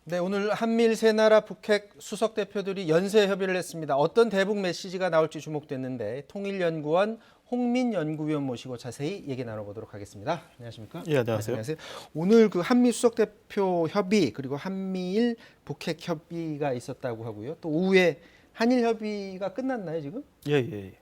네, 오늘 한미일 세 나라 북핵 수석 대표들이 연쇄 협의를 했습니다. 어떤 대북 메시지가 나올지 주목됐는데 통일연구원 홍민 연구위원 모시고 자세히 얘기 나눠보도록 하겠습니다. 안녕하십니까? 예, 안녕하세요. 안녕하세요. 오늘 그 한미 수석 대표 협의 그리고 한미일 북핵 협의가 있었다고 하고요. 또 오후에 한일 협의가 끝났나요 지금? 예, 예.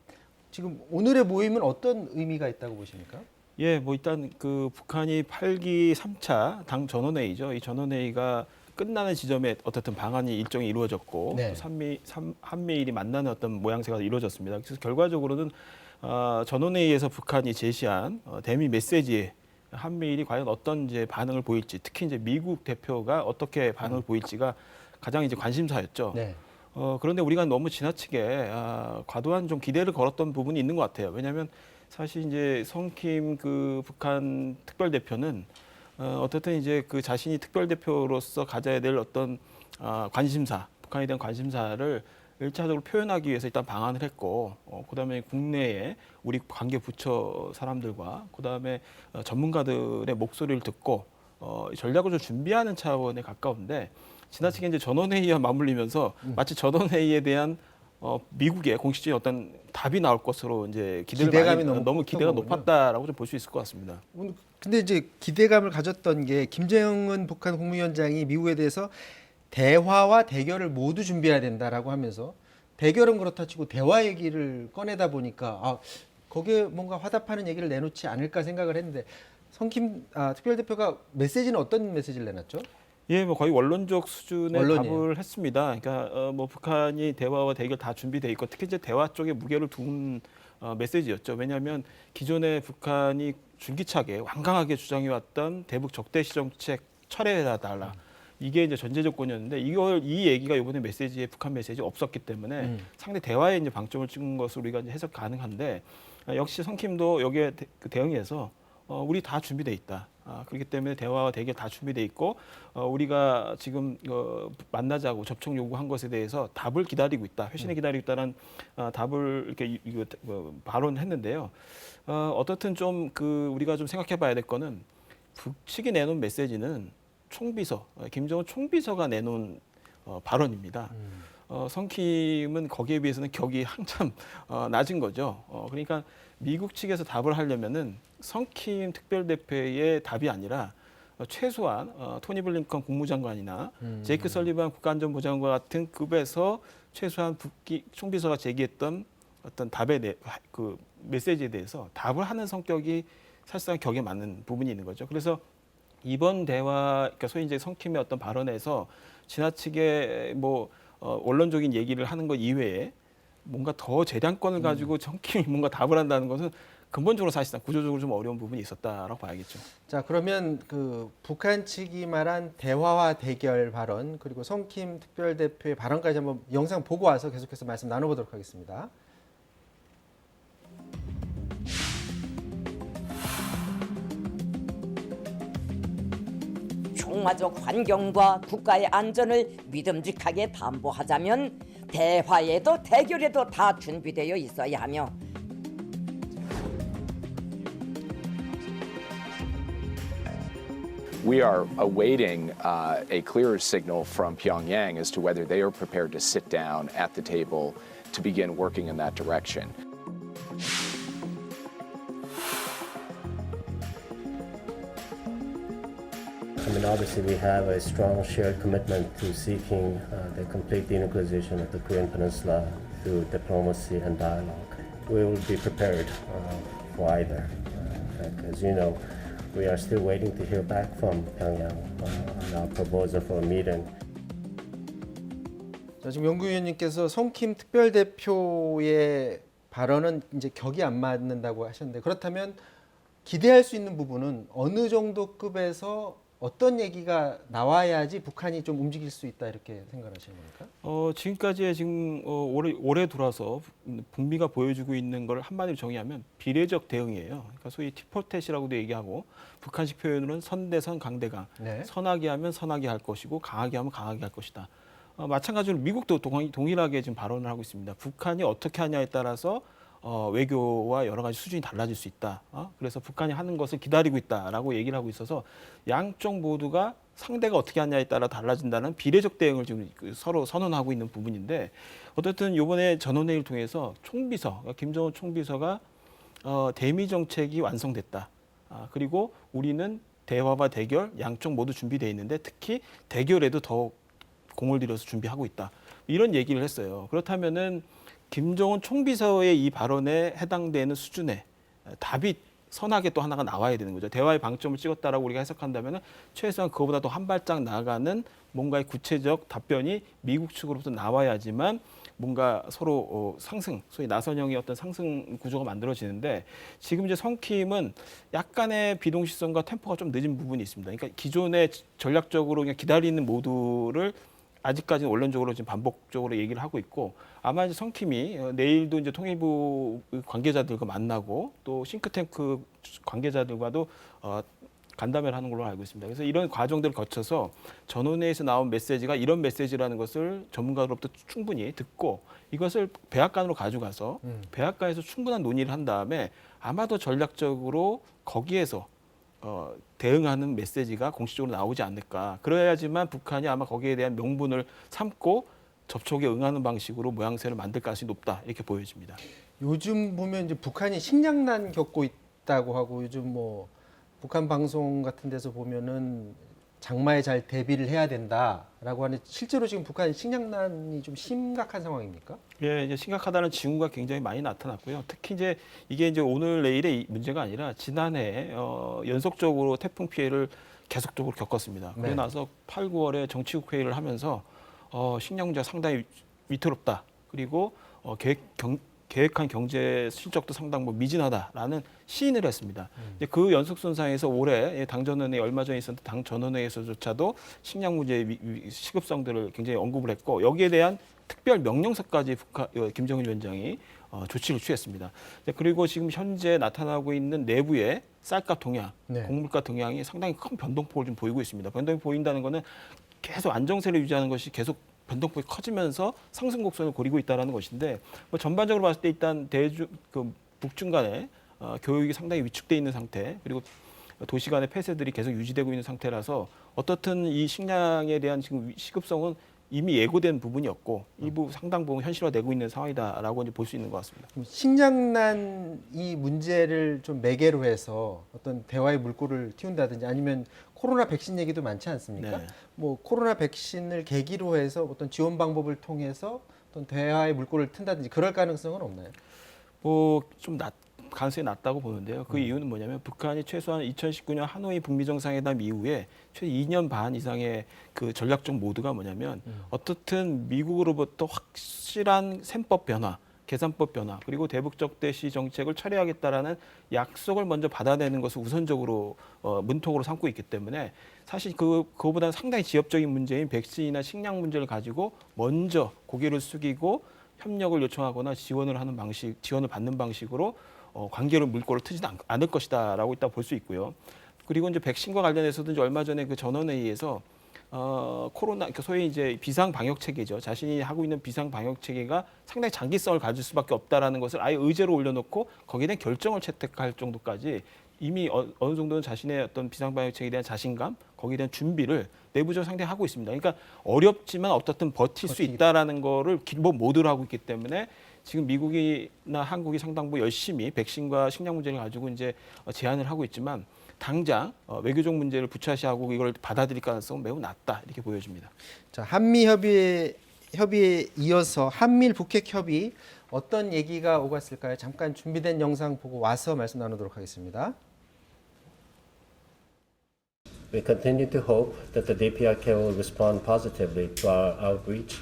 지금 오늘의 모임은 어떤 의미가 있다고 보십니까? 예, 뭐 일단 그 북한이 8기 3차 당 전원회의죠. 이 전원회의가 끝나는 지점에 어떻든 방안이 일정이 이루어졌고 네. 또 한미일이 만나는 어떤 모양새가 이루어졌습니다. 그래서 결과적으로는 전원회의에서 북한이 제시한 대미 메시지에 한미일이 과연 어떤 이제 반응을 보일지, 특히 이제 미국 대표가 어떻게 반응을 보일지가 가장 이제 관심사였죠. 네. 그런데 우리가 너무 지나치게 과도한 좀 기대를 걸었던 부분이 있는 것 같아요. 왜냐하면 사실 이제 성킴 그 북한 특별대표는 어떻든 이제 그 자신이 특별대표로서 가져야 될 어떤 관심사, 북한에 대한 관심사를 일차적으로 표현하기 위해서 일단 방한을 했고, 그다음에 국내에 우리 관계 부처 사람들과 그다음에 전문가들의 목소리를 듣고 전략을 좀 준비하는 차원에 가까운데 지나치게 이제 전원회의와 맞물리면서 마치 전원회의에 대한 미국의 공식적인 어떤 답이 나올 것으로 이제 기대감이 너무 기대가 높았다라고 좀 볼 수 있을 것 같습니다. 오늘 근데 이제 기대감을 가졌던 게 김정은 북한 국무위원장이 미국에 대해서 대화와 대결을 모두 준비해야 된다라고 하면서 대결은 그렇다 치고 대화 얘기를 꺼내다 보니까 거기에 뭔가 화답하는 얘기를 내놓지 않을까 생각을 했는데 성킴 특별대표가 메시지는 어떤 메시지를 내놨죠? 예, 뭐 거의 원론적 수준의 원론이에요. 답을 했습니다. 그러니까 뭐 북한이 대화와 대결 다 준비돼 있고 특히 이제 대화 쪽에 무게를 둔 메시지였죠. 왜냐하면 기존에 북한이 줄기차게 완강하게 주장해왔던 대북 적대시 정책 철회해달라. 이게 이제 전제 조건이었는데 이 얘기가 이번에 메시지에 북한 메시지 없었기 때문에 상대 대화에 이제 방점을 찍은 것으로 우리가 이제 해석 가능한데 역시 성킴도 여기에 대응해서 우리 다 준비돼 있다. 그렇기 때문에 대화와 대결 다 준비돼 있고 우리가 지금 만나자고 접촉 요구한 것에 대해서 답을 기다리고 있다. 회신을 기다리고 있다는 답을 이렇게 발언했는데요. 어떻든 좀 우리가 좀 생각해봐야 될 거는 북측이 내놓은 메시지는 총비서 김정은 총비서가 내놓은 발언입니다. 성킴은 거기에 비해서는 격이 한참 낮은 거죠. 그러니까 미국 측에서 답을 하려면은 성킴 특별대표의 답이 아니라 최소한 토니 블링컨 국무장관이나 제이크 설리반 국가안전보장관 같은 급에서 최소한 북기 총비서가 제기했던 어떤 그 메시지에 대해서 답을 하는 성격이 사실상 격에 맞는 부분이 있는 거죠. 그래서 이번 대화, 그러니까 소위 이제 성킴의 어떤 발언에서 지나치게 뭐 원론적인 얘기를 하는 것 이외에 뭔가 더 재량권을 가지고 성킴이 뭔가 답을 한다는 것은 근본적으로 사실상 구조적으로 좀 어려운 부분이 있었다라고 봐야겠죠. 자, 그러면 그 북한 측이 말한 대화와 대결 발언 그리고 성킴 특별대표의 발언까지 한번 영상 보고 와서 계속해서 말씀 나눠보도록 하겠습니다. 평화적 환경과 국가의 안전을 믿음직하게 담보하자면 대화에도 대결에도 다 준비되어 있어야 하며 We are awaiting a clearer signal from Pyongyang as to whether they are prepared to sit down at the table to begin working in that direction. I mean, obviously, we have a strong shared commitment to seeking the complete denuclearization of the Korean Peninsula through diplomacy and dialogue. We will be prepared for either. In fact, as you know, we are still waiting to hear back from Pyongyang on our proposal for a meeting. 자, 지금 연구위원님께서 성킴 특별대표의 발언은 이제 격이 안 맞는다고 하셨는데 그렇다면 기대할 수 있는 부분은 어느 정도 급에서 어떤 얘기가 나와야지 북한이 좀 움직일 수 있다 이렇게 생각하시는 겁니까? 지금까지의 지금 올해 들어서 북미가 보여주고 있는 걸 한마디로 정의하면 비례적 대응이에요. 그러니까 소위 티포텟이라고도 얘기하고 북한식 표현으로는 선대선 강대강. 네. 선하게 하면 선하게 할 것이고 강하게 하면 강하게 할 것이다. 마찬가지로 미국도 동일하게 지금 발언을 하고 있습니다. 북한이 어떻게 하냐에 따라서 외교와 여러 가지 수준이 달라질 수 있다. 그래서 북한이 하는 것을 기다리고 있다라고 얘기를 하고 있어서 양쪽 모두가 상대가 어떻게 하냐에 따라 달라진다는 비례적 대응을 지금 서로 선언하고 있는 부분인데 어쨌든 이번에 전원회의를 통해서 총비서, 김정은 총비서가 대미 정책이 완성됐다. 그리고 우리는 대화와 대결 양쪽 모두 준비되어 있는데 특히 대결에도 더 공을 들여서 준비하고 있다. 이런 얘기를 했어요. 그렇다면은 김정은 총비서의 이 발언에 해당되는 수준의 답이 선하게 또 하나가 나와야 되는 거죠. 대화의 방점을 찍었다라고 우리가 해석한다면은 최소한 그거보다 더 한 발짝 나아가는 뭔가의 구체적 답변이 미국 측으로부터 나와야지만 뭔가 서로 상승, 소위 나선형의 어떤 상승 구조가 만들어지는데 지금 이제 성킴은 약간의 비동시성과 템포가 좀 늦은 부분이 있습니다. 그러니까 기존에 전략적으로 그냥 기다리는 모드를 아직까지는 원론적으로 지금 반복적으로 얘기를 하고 있고 아마 이제 성킴이 내일도 이제 통일부 관계자들과 만나고 또 싱크탱크 관계자들과도 간담회를 하는 걸로 알고 있습니다. 그래서 이런 과정들을 거쳐서 전원회의에서 나온 메시지가 이런 메시지라는 것을 전문가로부터 충분히 듣고 이것을 백악관으로 가져가서 백악관에서 충분한 논의를 한 다음에 아마도 전략적으로 거기에서 대응하는 메시지가 공식적으로 나오지 않을까. 그래야지만 북한이 아마 거기에 대한 명분을 삼고 접촉에 응하는 방식으로 모양새를 만들 가능성이 높다. 이렇게 보여집니다. 요즘 보면 이제 북한이 식량난 겪고 있다고 하고 요즘 뭐 북한 방송 같은 데서 보면은 장마에 잘 대비를 해야 된다라고 하는 실제로 지금 북한 식량난이 좀 심각한 상황입니까? 예, 이제 심각하다는 징후가 굉장히 많이 나타났고요. 특히 이제 이게 이제 오늘 내일의 문제가 아니라 지난해 연속적으로 태풍 피해를 계속적으로 겪었습니다. 그러고 네. 나서 8, 9월에 정치국 회의를 하면서 식량 문제가 상당히 위태롭다. 그리고 계획한 경제 실적도 상당 미진하다라는 시인을 했습니다. 이제 그 연속선상에서 올해 당전원회 얼마 전에 있었던 당 전원회에서조차도 식량 문제의 시급성들을 굉장히 언급을 했고 여기에 대한 특별 명령서까지 김정은 위원장이 조치를 취했습니다. 그리고 지금 현재 나타나고 있는 내부의 쌀값 동향, 네. 곡물가 동향이 상당히 큰 변동폭을 좀 보이고 있습니다. 변동이 보인다는 것은 계속 안정세를 유지하는 것이 계속 변동폭이 커지면서 상승 곡선을 그리고 있다는 것인데 뭐 전반적으로 봤을 때 일단 북중 간의 교육이 상당히 위축돼 있는 상태 그리고 도시 간의 폐쇄들이 계속 유지되고 있는 상태라서 어떻든 이 식량에 대한 지금 시급성은 이미 예고된 부분이었고 일부 상당 부분 현실화되고 있는 상황이다라고 볼 수 있는 것 같습니다. 식량난 이 문제를 좀 매개로 해서 어떤 대화의 물꼬를 틔운다든지 아니면 코로나 백신 얘기도 많지 않습니까? 네. 뭐 코로나 백신을 계기로 해서 어떤 지원 방법을 통해서 어떤 대화의 물꼬를 튼다든지 그럴 가능성은 없나요? 좀 가능성이 낮다고 보는데요. 그 이유는 뭐냐면 북한이 최소한 2019년 하노이 북미 정상회담 이후에 최소 2년 반 이상의 그 전략적 모드가 뭐냐면 어떻든 미국으로부터 확실한 셈법 변화, 계산법 변화 그리고 대북적 대시 정책을 처리하겠다라는 약속을 먼저 받아내는 것을 우선적으로 문턱으로 삼고 있기 때문에 사실 그거보다는 상당히 지엽적인 문제인 백신이나 식량 문제를 가지고 먼저 고개를 숙이고 협력을 요청하거나 지원을 받는 방식으로 관계를 물꼬를 트지는 않을 것이다라고 일단 볼 수 있고요. 그리고 이제 백신과 관련해서도 이제 얼마 전에 그 전원회의에서 코로나 소위 이제 비상 방역 체계죠. 자신이 하고 있는 비상 방역 체계가 상당히 장기성을 가질 수밖에 없다라는 것을 아예 의제로 올려놓고 거기에 대한 결정을 채택할 정도까지 이미 어느 정도는 자신의 어떤 비상 방역 체계에 대한 자신감, 거기에 대한 준비를 내부적으로 상당히 하고 있습니다. 그러니까 어렵지만 어떻든 버틸 수 있다라는 거를 기본 모드로 하고 있기 때문에 지금 미국이나 한국이 상당 부분 열심히 백신과 식량 문제를 가지고 이제 제안을 하고 있지만 당장 외교적 문제를 부차시하고 이걸 받아들일 가능성은 매우 낮다 이렇게 보여집니다. 자, 한미 협의에 이어서 한미일 북핵 협의 어떤 얘기가 오갔을까요? 잠깐 준비된 영상 보고 와서 말씀 나누도록 하겠습니다. We continue to hope that the DPRK will respond positively to our outreach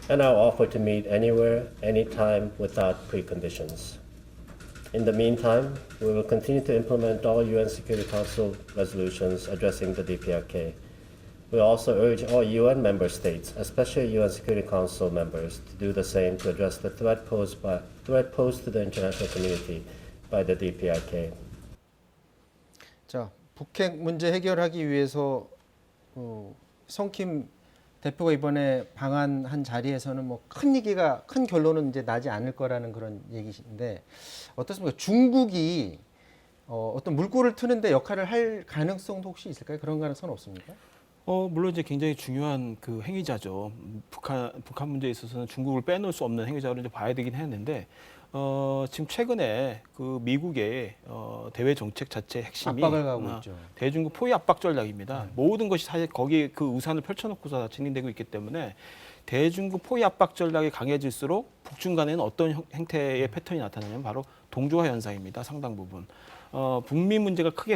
and our offer to meet anywhere, anytime, without preconditions. In the meantime, we will continue to implement all UN Security Council resolutions addressing the DPRK. We also urge all UN member states, especially UN Security Council members, to do the same to address the threat posed to the international community by the DPRK. 자, 북핵 문제 해결하기 위해서 성킴 대표가 이번에 방한한 자리에서는 뭐 큰 결론은 이제 나지 않을 거라는 그런 얘기신데 어떻습니까? 중국이 어떤 물꼬를 트는데 역할을 할 가능성도 혹시 있을까요? 그런 가능성은 없습니까? 물론 이제 굉장히 중요한 그 행위자죠. 북한 문제에 있어서는 중국을 빼놓을 수 없는 행위자로 이제 봐야 되긴 했는데 지금 최근에 그 미국의 대외 정책 자체 핵심이 압박을 가고 있죠. 대중국 포위 압박 전략입니다. 모든 것이 사실 거기에 그 우산을 펼쳐놓고서 다 진행되고 있기 때문에 대중국 포위 압박 전략이 강해질수록 북중 간에는 어떤 행태의 패턴이 나타나냐면 바로 동조화 현상입니다. 상당 부분. 북미 문제가 크게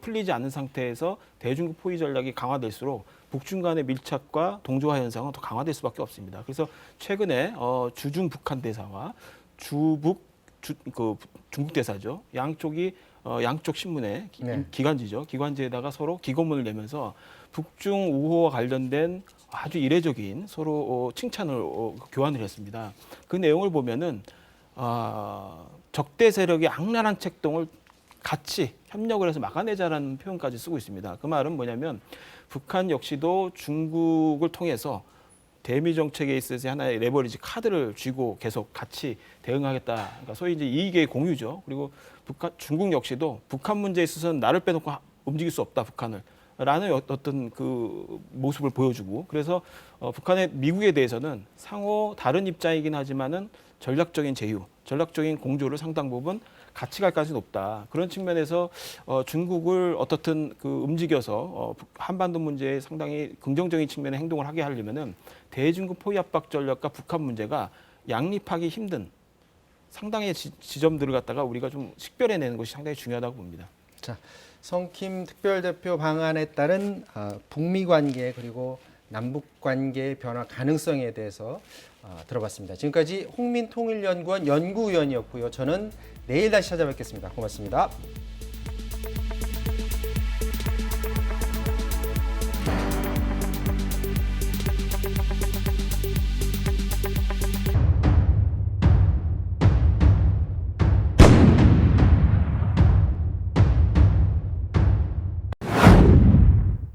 풀리지 않는 상태에서 대중국 포위 전략이 강화될수록 북중 간의 밀착과 동조화 현상은 더 강화될 수밖에 없습니다. 그래서 최근에 주중 북한 대사와 중국 대사죠. 양쪽이 양쪽 신문에 네. 기관지에다가 서로 기고문을 내면서 북중 우호와 관련된 아주 이례적인 서로 칭찬을 교환을 했습니다. 그 내용을 보면은 적대 세력의 악랄한 책동을 같이 협력을 해서 막아내자라는 표현까지 쓰고 있습니다. 그 말은 뭐냐면 북한 역시도 중국을 통해서 대미 정책에 있어서 하나의 레버리지 카드를 쥐고 계속 같이 대응하겠다. 그러니까 소위 이제 이익의 공유죠. 그리고 중국 역시도 북한 문제에 있어서는 나를 빼놓고 움직일 수 없다, 북한을. 라는 어떤 그 모습을 보여주고 그래서 북한의 미국에 대해서는 상호 다른 입장이긴 하지만은 전략적인 제휴, 전략적인 공조를 상당 부분 같이 갈 가능성이 높다. 그런 측면에서 중국을 어떻든 그 움직여서 한반도 문제에 상당히 긍정적인 측면의 행동을 하게 하려면은 대중국 포위 압박 전략과 북한 문제가 양립하기 힘든 상당히 지점들을 갖다가 우리가 좀 식별해내는 것이 상당히 중요하다고 봅니다. 자, 성킴 특별대표 방안에 따른 북미 관계 그리고 남북 관계의 변화 가능성에 대해서 들어봤습니다. 지금까지 홍민통일연구원 연구위원이었고요. 저는 내일 다시 찾아뵙겠습니다. 고맙습니다.